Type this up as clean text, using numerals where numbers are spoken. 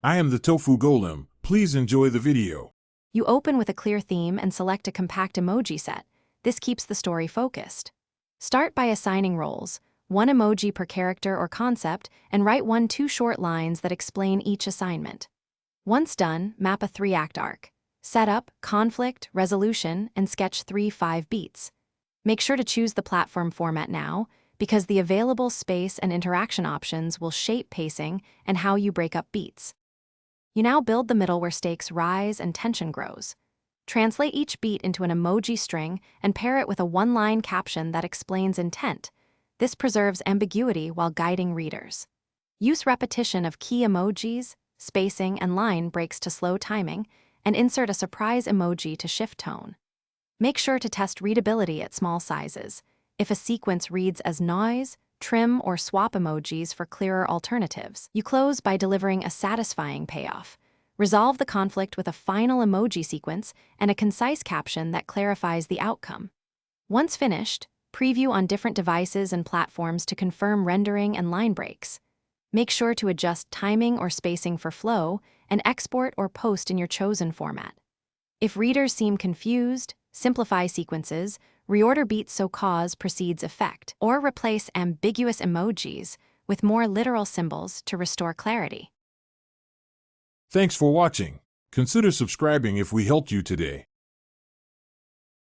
I am the tofu golem. Please enjoy the video. You open with a clear theme and select a compact emoji set. This keeps the story focused. Start by assigning roles, one emoji per character or concept, and write 1-2 short lines that explain each assignment. Once done, map a 3-act arc. Setup, conflict, resolution, and sketch 3-5 beats. Make sure to choose the platform format now, because the available space and interaction options will shape pacing and how you break up beats. You now build the middle where stakes rise and tension grows. Translate each beat into an emoji string and pair it with a one-line caption that explains intent. This preserves ambiguity while guiding readers. Use repetition of key emojis, spacing, and line breaks to slow timing, and insert a surprise emoji to shift tone. Make sure to test readability at small sizes. If a sequence reads as noise, trim or swap emojis for clearer alternatives. You close by delivering a satisfying payoff. Resolve the conflict with a final emoji sequence and a concise caption that clarifies the outcome. Once finished, preview on different devices and platforms to confirm rendering and line breaks. Make sure to adjust timing or spacing for flow and export or post in your chosen format. If readers seem confused, simplify sequences, reorder beats so cause precedes effect, or replace ambiguous emojis with more literal symbols to restore clarity. Thanks for watching. Consider subscribing if we helped you today.